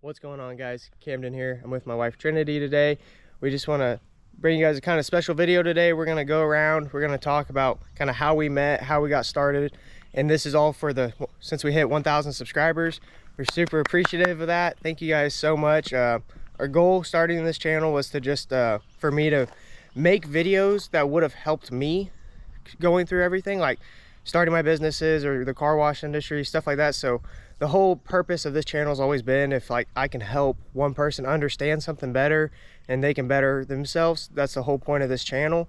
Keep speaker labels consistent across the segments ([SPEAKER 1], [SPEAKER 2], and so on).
[SPEAKER 1] What's going on, guys? Camden here. I'm with my wife Trinity today. We just want to bring you guys a kind of special video today. We're going to go around, we're going to talk about kind of how we met, how we got started, and this is all for since we hit 1,000 subscribers. We're super appreciative of that. Thank you guys so much. Our goal starting this channel was to just for me to make videos that would have helped me going through everything, like starting my businesses or the car wash industry, stuff like that. So the whole purpose of this channel has always been, if like I can help one person understand something better and they can better themselves, that's the whole point of this channel.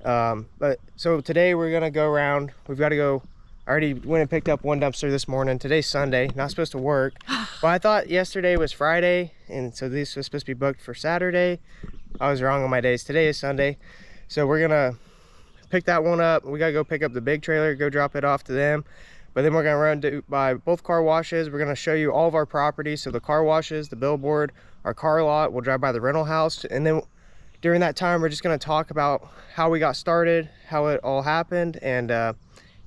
[SPEAKER 1] But so today we're gonna go around. We've got to go. I already went and picked up one dumpster this morning. Today's Sunday, not supposed to work. Well, I thought yesterday was Friday, and so this was supposed to be booked for Saturday. I was wrong on my days. Today is Sunday, so we're gonna pick that one up. We gotta go pick up the big trailer, go drop it off to them. But then we're gonna run by both car washes. We're gonna show you all of our properties. So the car washes, the billboard, our car lot. We'll drive by the rental house. And then during that time, we're just gonna talk about how we got started, how it all happened, and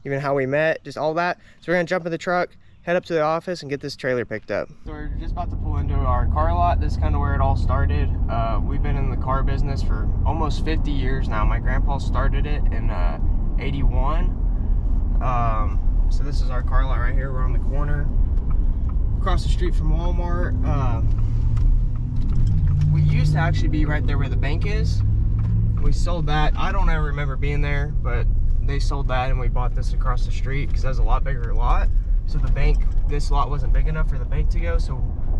[SPEAKER 1] even how we met, just all that. So we're gonna jump in the truck, head up to the office, and get this trailer picked up. So we're just about to pull into our car lot. This is kind of where it all started. We've been in the car business for almost 50 years now. My grandpa started it in 81. So this is our car lot right here. We're on the corner, across the street from Walmart. We used to actually be right there where the bank is. We sold that. I don't ever remember being there, but they sold that and we bought this across the street because that's a lot bigger lot. So the bank, this lot wasn't big enough for the bank to go, so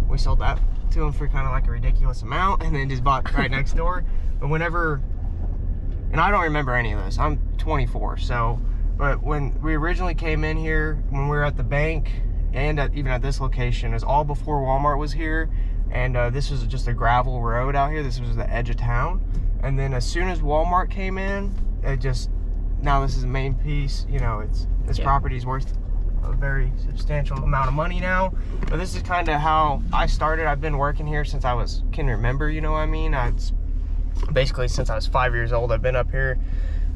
[SPEAKER 1] we sold that to them for kind of like a ridiculous amount and then just bought right next door. But whenever, and I don't remember any of this, I'm 24, so, but when we originally came in here, when we were at the bank and even at this location, it was all before Walmart was here, and this was just a gravel road out here. This was the edge of town. And then as soon as Walmart came in, it just, now this is the main piece, you know, this property is worth a very substantial amount of money now. But this is kind of how I started. I've been working here since I can remember, you know what I mean? It's basically since I was 5 years old, I've been up here.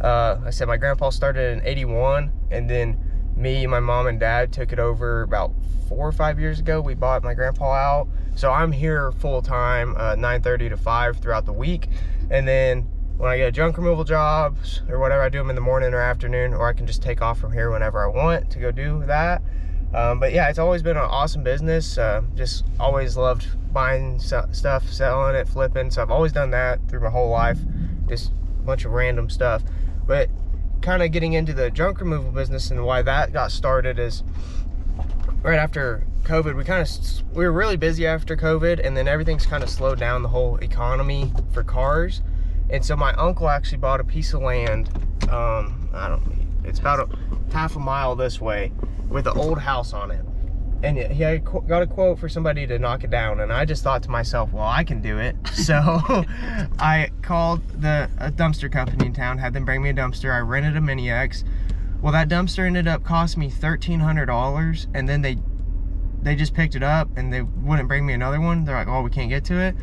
[SPEAKER 1] I said my grandpa started in 81, and then me, my mom and dad took it over about 4 or 5 years ago. We bought my grandpa out. So I'm here full time, 9:30 to 5 throughout the week. And then when I get junk removal jobs or whatever, I do them in the morning or afternoon, or I can just take off from here whenever I want to go do that. But yeah, it's always been an awesome business. Just always loved buying stuff, selling it, flipping. So I've always done that through my whole life, just a bunch of random stuff. But kind of getting into the junk removal business and why that got started is right after COVID. We were really busy after COVID, and then everything's kind of slowed down, the whole economy for cars. And so my uncle actually bought a piece of land, it's about half a mile this way, with an old house on it. And he had got a quote for somebody to knock it down, and I just thought to myself, well, I can do it. So I called a dumpster company in town, had them bring me a dumpster. I rented a Mini X. Well, that dumpster ended up costing me $1,300, and then they just picked it up and they wouldn't bring me another one. They're like, oh, we can't get to it.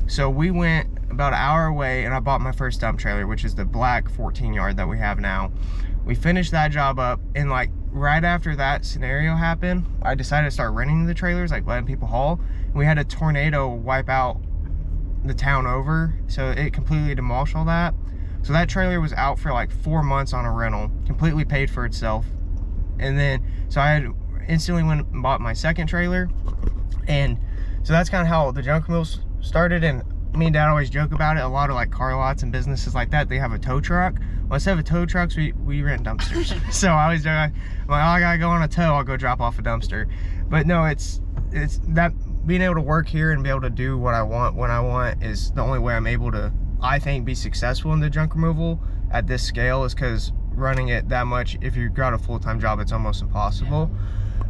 [SPEAKER 1] So we went about an hour away and I bought my first dump trailer, which is the black 14 yard that we have now. We finished that job up, and like right after that scenario happened, I decided to start renting the trailers, like letting people haul. And we had a tornado wipe out the town over, so it completely demolished all that. So that trailer was out for like 4 months on a rental, completely paid for itself. And then, so I had instantly went and bought my second trailer. And so that's kind of how the junk removal started. And me and dad always joke about it. A lot of like car lots and businesses like that, they have a tow truck. Well, instead of tow trucks, we rent dumpsters. So I always joke, I'm like, oh, I gotta go on a tow, I'll go drop off a dumpster. But no, it's that being able to work here and be able to do what I want when I want is the only way I'm able to, I think, be successful in the junk removal at this scale, is because running it that much, if you've got a full-time job, it's almost impossible.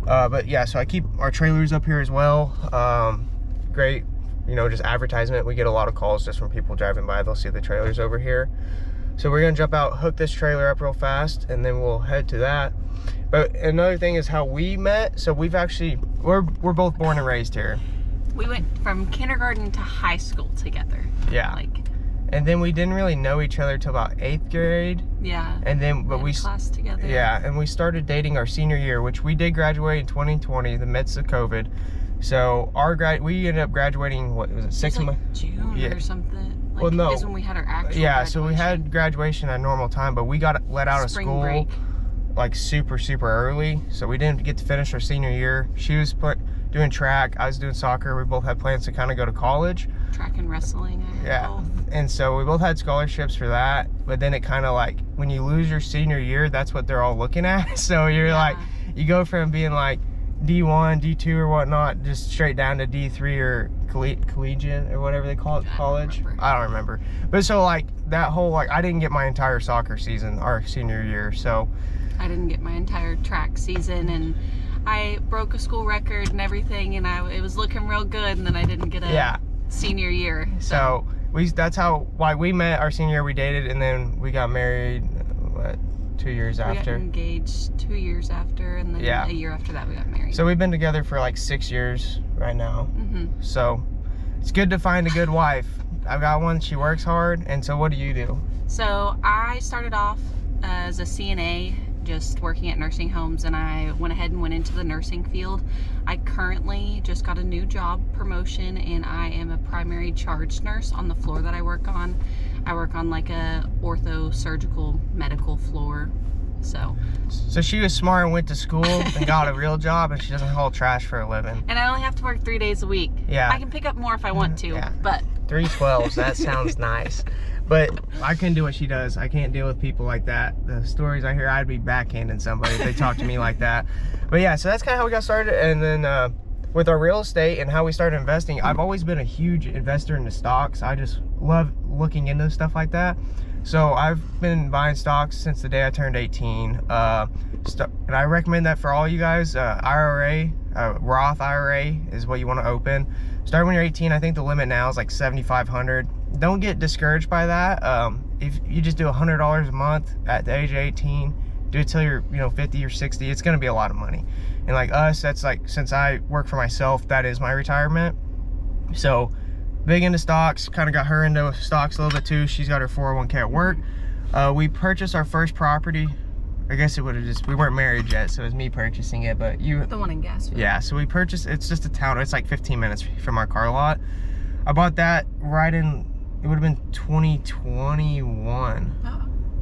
[SPEAKER 1] But yeah, so I keep our trailers up here as well. Great, you know, just advertisement. We get a lot of calls just from people driving by. They'll see the trailers over here. So we're gonna jump out, hook this trailer up real fast, and then we'll head to that. But another thing is how we met. So we've actually, we're both born and raised here.
[SPEAKER 2] We went from kindergarten to high school together.
[SPEAKER 1] Yeah. And then we didn't really know each other till about 8th grade.
[SPEAKER 2] Yeah.
[SPEAKER 1] And then, but we
[SPEAKER 2] class together.
[SPEAKER 1] Yeah, and we started dating our senior year, which we did graduate in 2020, the midst of COVID. So we ended up graduating, what was it, 6 months?
[SPEAKER 2] June or something. Like,
[SPEAKER 1] well, no.
[SPEAKER 2] Is when we had our actual
[SPEAKER 1] Yeah,
[SPEAKER 2] graduation.
[SPEAKER 1] so we had graduation at normal time, but we got let out of school
[SPEAKER 2] break.
[SPEAKER 1] like super early. So we didn't get to finish our senior year. She was doing track, I was doing soccer. We both had plans to kind of go to college.
[SPEAKER 2] Track and wrestling.
[SPEAKER 1] Yeah, and so we both had scholarships for that, but then it kind of like, when you lose your senior year, that's what they're all looking at. So you're like, you go from being like D1, D2 or whatnot, just straight down to D3 or collegiate or whatever they call it, college. I don't remember. But so like that whole, like, I didn't get my entire soccer season our senior year, so.
[SPEAKER 2] I didn't get my entire track season, and I broke a school record and everything, and it was looking real good, and then I didn't get a senior year.
[SPEAKER 1] So that's why we met our senior year. We dated, and then we got married, what, 2 years after?
[SPEAKER 2] We got engaged 2 years after, and then a year after that we got married.
[SPEAKER 1] So we've been together for like 6 years right now. So it's good to find a good wife. I've got one, she works hard. And so what do you do?
[SPEAKER 2] So I started off as a CNA, just working at nursing homes, and I went ahead and went into the nursing field. I currently just got a new job promotion, and I am a primary charge nurse on the floor that I work on. I work on like a ortho surgical medical floor. So
[SPEAKER 1] she was smart and went to school and got a real job, and she doesn't haul trash for a living.
[SPEAKER 2] And I only have to work 3 days a week.
[SPEAKER 1] Yeah.
[SPEAKER 2] I can pick up more if I want to, but
[SPEAKER 1] 3 12s, that sounds nice. But I couldn't do what she does. I can't deal with people like that. The stories I hear, I'd be backhanding somebody if they talk to me like that. But yeah, so that's kind of how we got started. And then with our real estate and how we started investing, I've always been a huge investor into stocks. I just love looking into stuff like that. So I've been buying stocks since the day I turned 18. And I recommend that for all you guys. IRA, Roth IRA is what you want to open. Start when you're 18. I think the limit now is like $7,500. Don't get discouraged by that. If you just do $100 a month at the age of 18, do it till you're 50 or 60, it's gonna be a lot of money. And like us, that's like, since I work for myself, that is my retirement. So big into stocks, kind of got her into stocks a little bit too. She's got her 401k at work. We purchased our first property. I guess it would have we weren't married yet, so it was me purchasing it, but the
[SPEAKER 2] one in Gasville.
[SPEAKER 1] Yeah, so we purchased, it's just a town, it's like 15 minutes from our car lot. I bought that right in, it would have been 2021.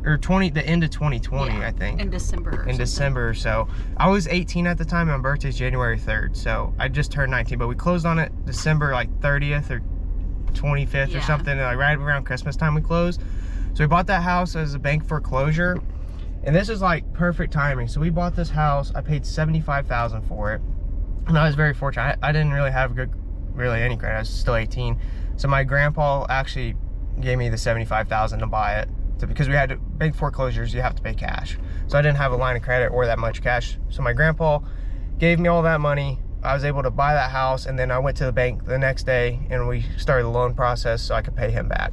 [SPEAKER 1] Or the end of 2020, I think.
[SPEAKER 2] In December.
[SPEAKER 1] December, so I was 18 at the time, and my birthday's January 3rd, so I just turned 19, but we closed on it December like 30th or 25th or something, like right around Christmas time we closed. So we bought that house as a bank foreclosure, and this is like perfect timing. So we bought this house, I paid $75,000 for it, and I was very fortunate. I didn't really have really any credit. I was still 18. So my grandpa actually gave me the $75,000 to buy it, because we had to, bank foreclosures, you have to pay cash. So I didn't have a line of credit or that much cash. So my grandpa gave me all that money. I was able to buy that house, and then I went to the bank the next day and we started the loan process so I could pay him back.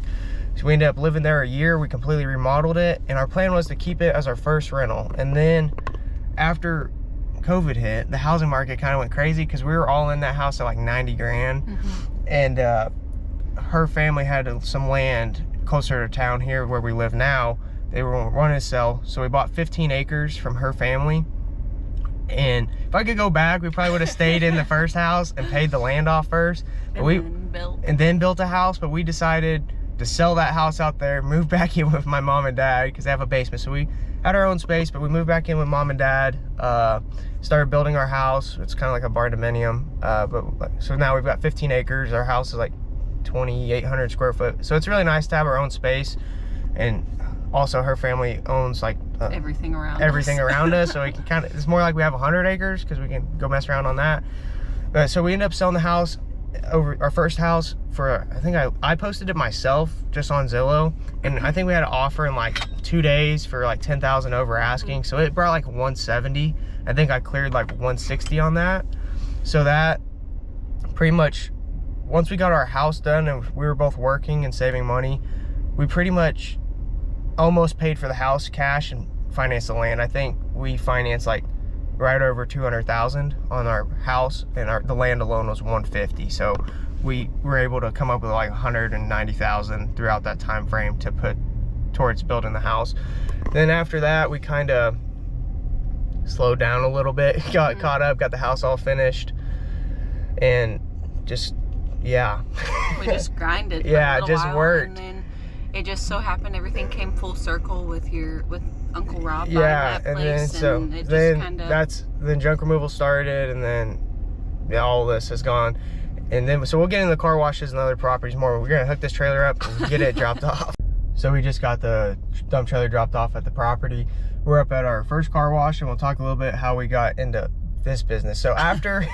[SPEAKER 1] So we ended up living there a year. We completely remodeled it, and our plan was to keep it as our first rental. And then after COVID hit, the housing market kind of went crazy, because we were all in that house at like 90 grand. And her family had some land closer to town here where we live now. They were wanting to sell, so we bought 15 acres from her family. And if I could go back, we probably would have stayed in the first house and paid the land off first. But then built a house. But we decided to sell that house out there, move back in with my mom and dad, because they have a basement. So we had our own space, but we moved back in with mom and dad, started building our house. It's kind of like a barn dominium. So now we've got 15 acres. Our house is like 2,800 square foot. So it's really nice to have our own space. And also her family owns like
[SPEAKER 2] everything around
[SPEAKER 1] us. So we can kind of, it's more like we have 100 acres because we can go mess around on that. So we ended up selling the house, over our first house, for, I think I posted it myself just on Zillow, and I think we had an offer in like 2 days for like 10,000 over asking. So it brought like 170. I think I cleared like 160 on that. So that pretty much, once we got our house done and we were both working and saving money, we pretty much almost paid for the house cash and financed the land. I think we financed like right over 200,000 on our house, and the land alone was 150. So we were able to come up with like 190,000 throughout that time frame to put towards building the house. Then after that, we kind of slowed down a little bit, got caught up, got the house all finished. and just, yeah.
[SPEAKER 2] We just grinded.
[SPEAKER 1] Yeah,
[SPEAKER 2] for a
[SPEAKER 1] just
[SPEAKER 2] while,
[SPEAKER 1] worked.
[SPEAKER 2] And then it just so happened everything came full circle with Uncle Rob buying
[SPEAKER 1] Yeah,
[SPEAKER 2] that
[SPEAKER 1] and
[SPEAKER 2] place,
[SPEAKER 1] then so
[SPEAKER 2] and it
[SPEAKER 1] then
[SPEAKER 2] just kind of
[SPEAKER 1] then junk removal started, and then all this has gone. And then so we'll get into the car washes and other properties more. We're gonna hook this trailer up and get it dropped off. So we just got the dump trailer dropped off at the property. We're up at our first car wash, and we'll talk a little bit how we got into this business. So after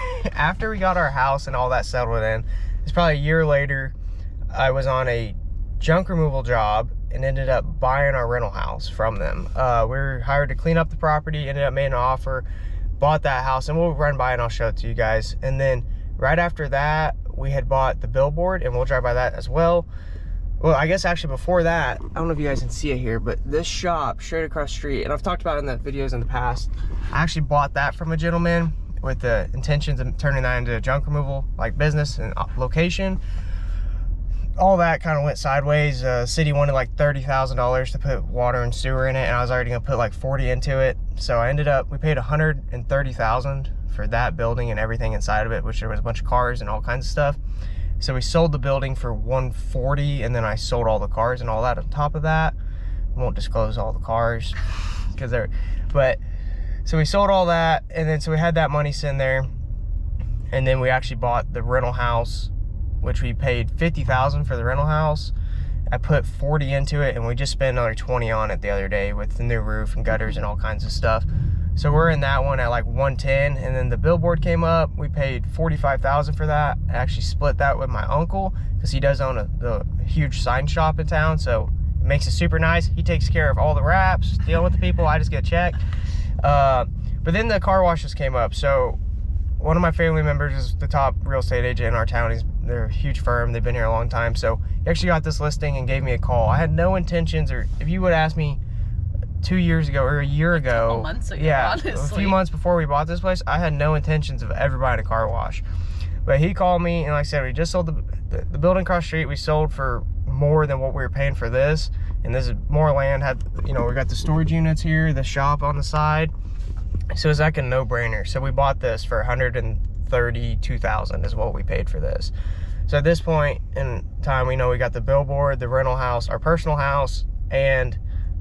[SPEAKER 1] we got our house and all that settled in, it's probably a year later, I was on a junk removal job and ended up buying our rental house from them. We were hired to clean up the property, ended up making an offer, bought that house, and we'll run by and I'll show it to you guys. And then right after that, we had bought the billboard, and we'll drive by that as well. Well, I guess actually before that, I don't know if you guys can see it here, but this shop straight across the street, and I've talked about it in the videos in the past, I actually bought that from a gentleman with the intentions of turning that into a junk removal, like business and location. All that kind of went sideways. City wanted like $30,000 to put water and sewer in it, and I was already gonna put like 40 into it. So I ended up, we paid $130,000 for that building and everything inside of it, which there was a bunch of cars and all kinds of stuff. So we sold the building for $140, and then I sold all the cars and all that on top of that. I won't disclose all the cars because they're, but so we sold all that, and then so we had that money sitting there, and then we actually bought the rental house, which we paid $50,000 for the rental house. I put 40 into it, and we just spent another 20 on it the other day with the new roof and gutters and all kinds of stuff. So we're in that one at like 110, and then the billboard came up. We paid $45,000 for that. I actually split that with my uncle because he does own a huge sign shop in town, so it makes it super nice. He takes care of all the wraps, dealing with the people. I just get checked. But then the car washes came up. So one of my family members is the top real estate agent in our town. They're a huge firm. They've been here a long time. So he actually got this listing and gave me a call. I had no intentions, or if you would ask me 2 years ago or a year ago,
[SPEAKER 2] a couple months ago,
[SPEAKER 1] yeah,
[SPEAKER 2] honestly.
[SPEAKER 1] a few months before we bought this place, I had no intentions of ever buying a car wash. But he called me, and like I said, we just sold the building across the street. We sold for more than what we were paying for this, and this is more land. Had, you know, we got the storage units here, the shop on the side, so it's like a no-brainer. So we bought this for $132,000 is what we paid for this. So at this point in time, we know we got the billboard, the rental house, our personal house, and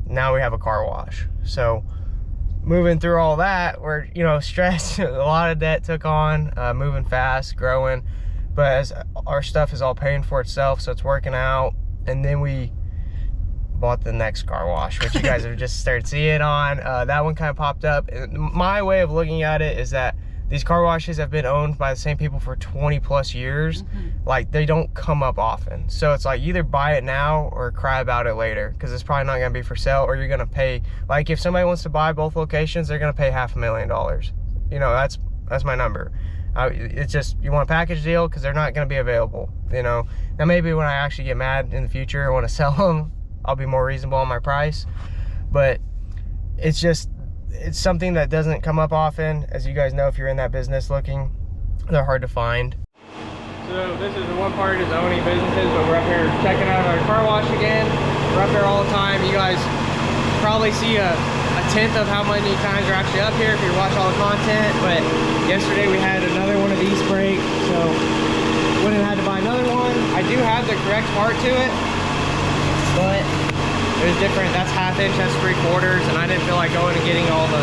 [SPEAKER 1] now we have a car wash. So moving through all that, we're, you know, stressed. A lot of debt took on, moving fast, growing, but as our stuff is all paying for itself, so it's working out. And then we bought the next car wash, which you guys have just started seeing on. That one kind of popped up. My way of looking at it is that these car washes have been owned by the same people for 20 plus years. Like, they don't come up often. So it's like, either buy it now or cry about it later, because it's probably not gonna be for sale, or you're gonna pay, like, if somebody wants to buy both locations, they're gonna pay $500,000. You know, that's my number. It's just, you want a package deal, because they're not gonna be available, you know. Now maybe when I actually get mad in the future and want to sell them, I'll be more reasonable on my price. But it's just, it's something that doesn't come up often. As you guys know, if you're in that business looking, they're hard to find. So this is the one part is owning businesses, but we're up here checking out our car wash again. We're up here all the time. You guys probably see a tenth of how many times we're actually up here if you watch all the content. But yesterday we had another one of these break, so went and had to buy another one. I do have the correct part to it, but there's different, that's 1/2 inch, that's 3/4, and I didn't feel like going and getting all the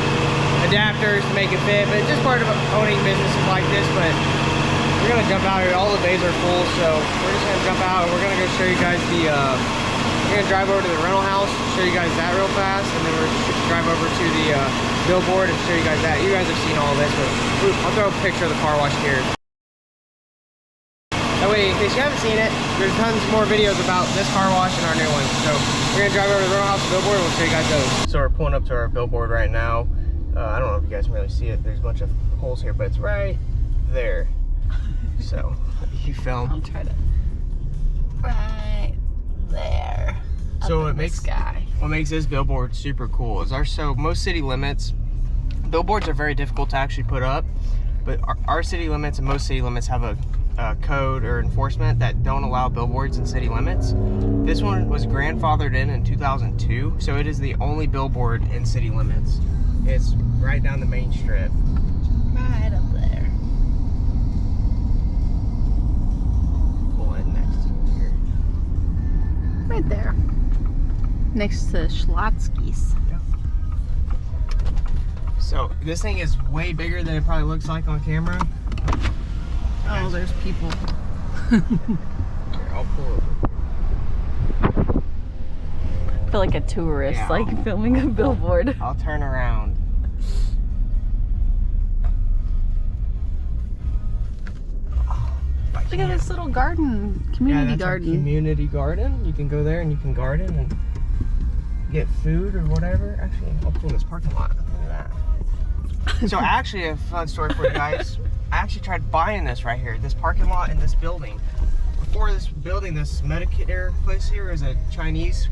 [SPEAKER 1] adapters to make it fit. But it's just part of owning businesses like this. But we're gonna jump out here. All the bays are full, so we're just gonna jump out and we're gonna go show you guys the we're gonna drive over to the rental house, show you guys that real fast, and then we're gonna drive over to the billboard and show you guys that. You guys have seen all this, but I'll throw a picture of the car wash here. That way, in case you haven't seen it, there's tons more videos about this car wash and our new one. So we're gonna drive over to the rental house billboard, and we'll show you guys those. So we're pulling up to our billboard right now. I don't know if you guys can really see it. There's a bunch of holes here, but it's right there. So you film.
[SPEAKER 2] I'll try to. Right there.
[SPEAKER 1] So what makes this billboard super cool is most city limits, billboards are very difficult to actually put up, but our city limits and most city limits have a code or enforcement that don't allow billboards in city limits. This one was grandfathered in 2002, so it is the only billboard in city limits. It's right down the main strip.
[SPEAKER 2] Right up there. right there. Next to Schlotsky's.
[SPEAKER 1] Yeah. So this thing is way bigger than it probably looks like on camera.
[SPEAKER 2] Oh, there's people.
[SPEAKER 1] Here, I'll pull over.
[SPEAKER 2] I feel like a tourist,
[SPEAKER 1] Yeah,
[SPEAKER 2] like filming a billboard.
[SPEAKER 1] I'll turn around.
[SPEAKER 2] Look at this little garden, community garden.
[SPEAKER 1] Community garden. You can go there and you can garden and get food or whatever. Actually, I'll pull this parking lot. Look at that. So actually, a fun story for you guys. I actually tried buying this right here, this parking lot in this building. Before this building, this Medicare place here is a Chinese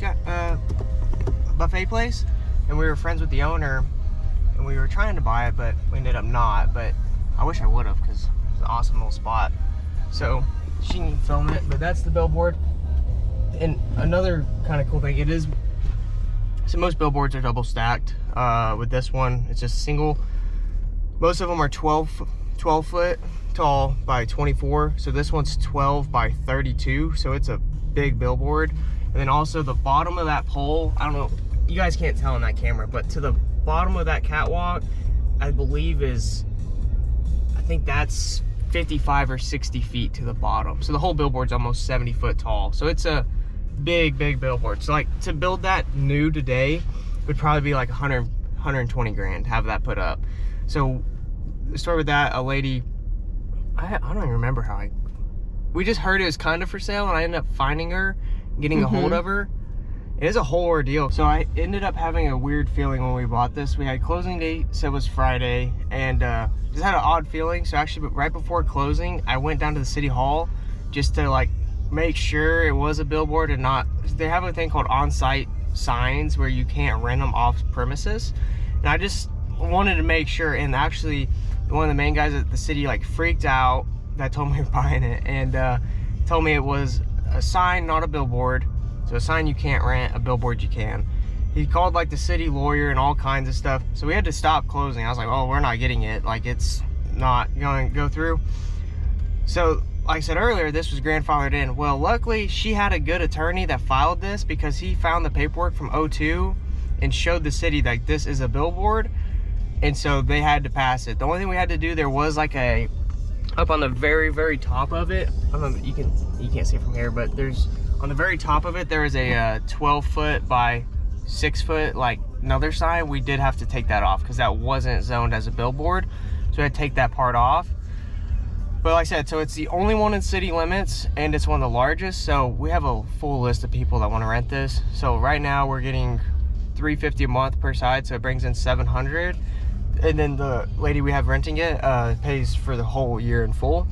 [SPEAKER 1] buffet place, and we were friends with the owner, and we were trying to buy it, but we ended up not. But I wish I would have, because it's an awesome little spot. So she can film it, but that's the billboard. And another kind of cool thing, it is, so most billboards are double stacked. With this one, it's just single. Most of them are 12 foot tall by 24. So this one's 12 by 32. So it's a big billboard. And then also the bottom of that pole, I don't know, you guys can't tell on that camera, but to the bottom of that catwalk, I believe is, I think that's 55 or 60 feet to the bottom. So the whole billboard's almost 70 foot tall. So it's a big billboard. So like to build that new today would probably be like 120 grand, have that put up. So the story with that, a lady, I don't even remember how we just heard it was kind of for sale, and I ended up finding her, getting a hold of her. It is a whole ordeal. So I ended up having a weird feeling when we bought this. We had closing date, said was Friday, and just had an odd feeling. So actually, right before closing, I went down to the city hall just to like make sure it was a billboard and not, they have a thing called on-site signs where you can't rent them off premises. And I just wanted to make sure, and actually one of the main guys at the city like freaked out that told me we were buying it, and told me it was a sign, not a billboard. So a sign you can't rent, a billboard you can. He called like the city lawyer and all kinds of stuff. So we had to stop closing. I was like, oh, we're not getting it. Like it's not going to go through. So like I said earlier, this was grandfathered in. Well, luckily she had a good attorney that filed this, because he found the paperwork from 02 and showed the city like this is a billboard. And so they had to pass it. The only thing we had to do, there was like a, up on the very top of it, I don't know, you can't see it from here, but there's, on the very top of it, there is a 12 foot by 6 foot, like another sign. We did have to take that off because that wasn't zoned as a billboard. So we had to take that part off. But like I said, so it's the only one in city limits, and it's one of the largest. So we have a full list of people that want to rent this. So right now we're getting $350 a month per side. So it brings in $700. And then the lady we have renting it pays for the whole year in full.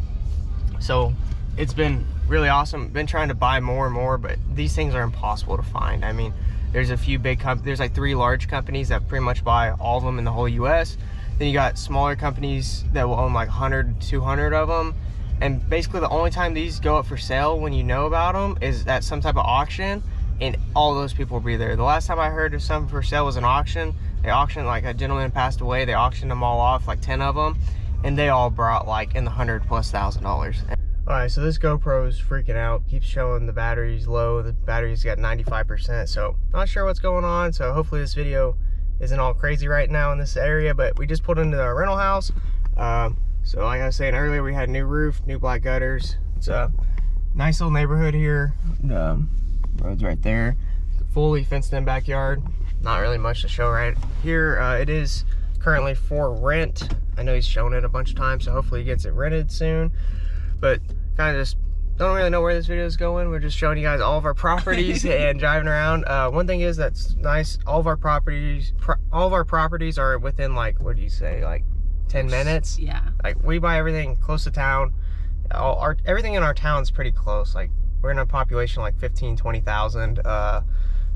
[SPEAKER 1] So it's been really awesome. Been trying to buy more and more, but these things are impossible to find. I mean, there's a few big companies, there's like 3 large companies that pretty much buy all of them in the whole US. Then you got smaller companies that will own like 100, 200 of them. And basically the only time these go up for sale when you know about them is at some type of auction, and all those people will be there. The last time I heard of some for sale was an auction. They auctioned, like a gentleman passed away, they auctioned them all off, like 10 of them, and they all brought like in the $100,000+. All right, so this GoPro is freaking out, keeps showing the battery's low. The battery's got 95%, so not sure what's going on. So hopefully this video isn't all crazy right now in this area, but we just pulled into our rental house. So like I was saying earlier, we had new roof, new black gutters. It's a nice little neighborhood here. Road's right there, fully fenced in backyard. Not really much to show right here. It is currently for rent. I know he's shown it a bunch of times, so hopefully he gets it rented soon. But kind of just don't really know where this video is going. We're just showing you guys all of our properties and driving around. One thing is that's nice. All of our properties are within like, what do you say, like 10 minutes?
[SPEAKER 2] Yeah.
[SPEAKER 1] Like we buy everything close to town. Everything in our town's pretty close. Like we're in a population like 15, 20,000.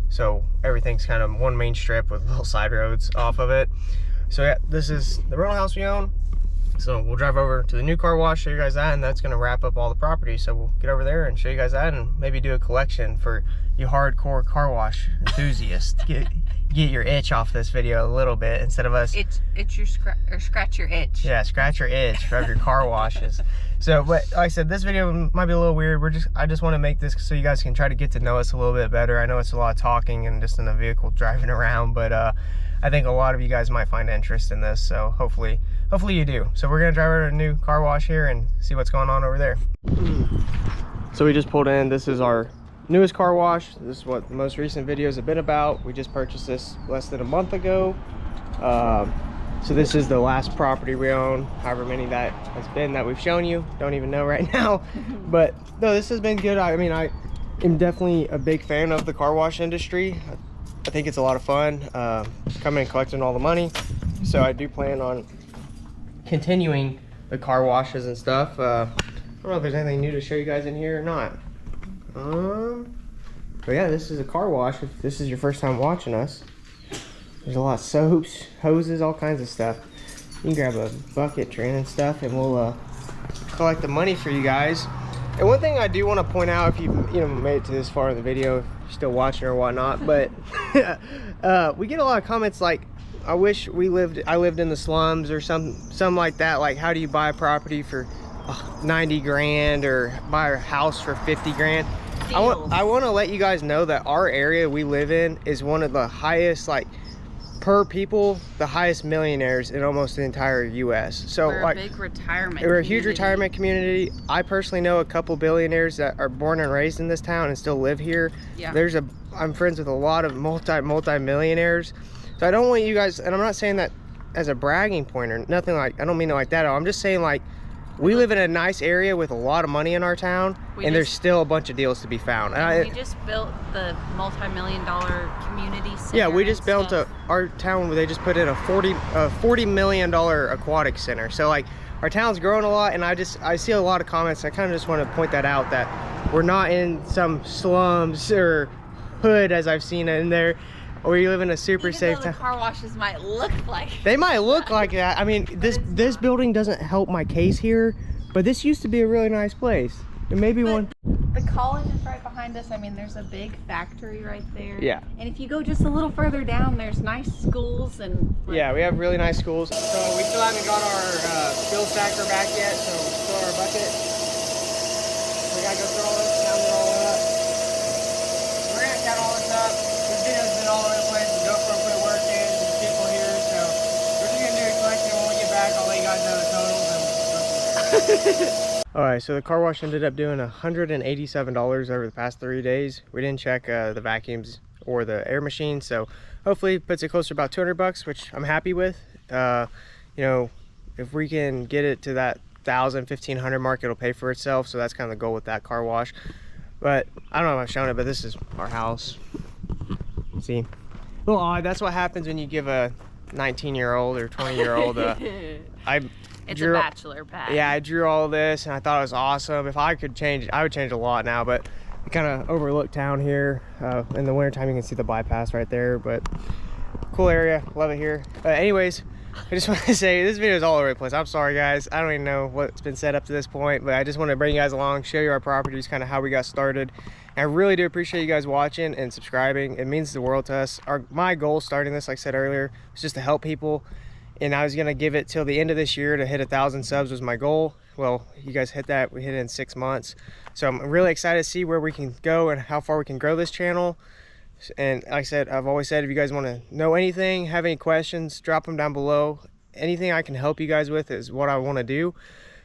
[SPEAKER 1] So everything's kind of one main strip with little side roads off of it. So yeah, this is the rental house we own. So we'll drive over to the new car wash, show you guys that, and that's gonna wrap up all the property. So we'll get over there and show you guys that, and maybe do a collection for you hardcore car wash enthusiasts. Get get your itch off this video a little bit instead of us.
[SPEAKER 2] Itch your scratch your itch.
[SPEAKER 1] Yeah, scratch your itch of your car washes. So, but like I said, this video might be a little weird. I just want to make this so you guys can try to get to know us a little bit better. I know it's a lot of talking and just in the vehicle driving around, but I think a lot of you guys might find interest in this. So hopefully you do. So we're gonna drive over to a new car wash here and see what's going on over there. So we just pulled in. This is our newest car wash. This is what the most recent videos have been about. We just purchased this less than a month ago. So this is the last property we own, however many that has been that we've shown you. Don't even know right now. But no, this has been good. I mean, I am definitely a big fan of the car wash industry. I think it's a lot of fun, coming and collecting all the money. So I do plan on continuing the car washes and stuff. I don't know if there's anything new to show you guys in here or not. But yeah, this is a car wash. If this is your first time watching us, there's a lot of soaps, hoses, all kinds of stuff. You can grab a bucket, Trin, and stuff, and we'll collect the money for you guys. And one thing I do want to point out, if you made it to this far in the video, if you're still watching or whatnot, but we get a lot of comments like, I wish I lived in the slums or something like that. Like, how do you buy a property for 90 grand or buy a house for 50 grand? I want to let you guys know that our area we live in is one of the highest, like, per people, the highest millionaires in almost the entire US. So
[SPEAKER 2] we're
[SPEAKER 1] like,
[SPEAKER 2] a big retirement
[SPEAKER 1] we're a huge retirement community. I personally know a couple billionaires that are born and raised in this town and still live here.
[SPEAKER 2] Yeah.
[SPEAKER 1] I'm friends with a lot of multi-millionaires. So I don't want you guys, and I'm not saying that as a bragging point or nothing, like, I don't mean it like that at all. I'm just saying, like, we live in a nice area with a lot of money in our town, and there's still a bunch of deals to be found.
[SPEAKER 2] And we just built the multi-million-dollar community center.
[SPEAKER 1] Yeah, we just built our town where they just put in a $40 million aquatic center. So like, our town's growing a lot, and I see a lot of comments. I kind of just want to point that out, that we're not in some slums or hood as I've seen it in there. Or you live in a super safe town.
[SPEAKER 2] The car washes might look like
[SPEAKER 1] they might look like that. I mean, this building doesn't help my case here, but this used to be a really nice place. And maybe one.
[SPEAKER 2] The college is right behind us. I mean, there's a big factory right there.
[SPEAKER 1] Yeah.
[SPEAKER 2] And if you go just a little further down, there's nice schools and.
[SPEAKER 1] Yeah, we have really nice schools. So we still haven't got our spill stacker back yet. So fill our bucket. We gotta go through all this, count it all up. We're gonna count all this up. This video's been all over the place. The GoPro put a work in, there's people here, so we're just gonna do a collection. When we get back, I'll let you guys know the totals and we'll go from there. All right, so the car wash ended up doing $187 over the past 3 days. We didn't check the vacuums or the air machine, so hopefully it puts it closer to about 200 bucks, which I'm happy with. You know, if we can get it to that 1,000–1,500 mark, it'll pay for itself. So that's kind of the goal with that car wash. But I don't know if I've shown it, but this is our house. See, a little odd. That's what happens when you give a 19-year-old or 20-year-old
[SPEAKER 2] it's a bachelor pad.
[SPEAKER 1] Yeah, I drew all this and I thought it was awesome. If I could change it, I would change a lot now, but you kind of overlook town here. In the wintertime, you can see the bypass right there, but cool area. Love it here. Anyways, I just want to say this video is all over the place. I'm sorry, guys. I don't even know what's been said up to this point, but I just want to bring you guys along, show you our properties, kind of how we got started. And I really do appreciate you guys watching and subscribing. It means the world to us. My goal starting this, like I said earlier, was just to help people. And I was going to give it till the end of this year to hit 1,000 subs was my goal. Well, you guys hit that. We hit it in 6 months. So I'm really excited to see where we can go and how far we can grow this channel. And like I said, I've always said, if you guys want to know anything, have any questions, drop them down below. Anything I can help you guys with is what I want to do.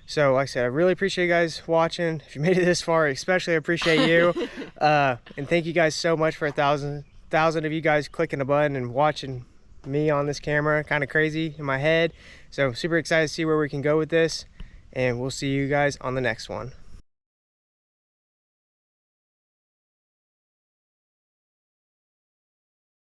[SPEAKER 1] So like I said, I really appreciate you guys watching. If you made it this far, especially I appreciate you. And thank you guys so much for 1,000 of you guys clicking the button and watching me on this camera. Kind of crazy in my head. So super excited to see where we can go with this. And we'll see you guys on the next one.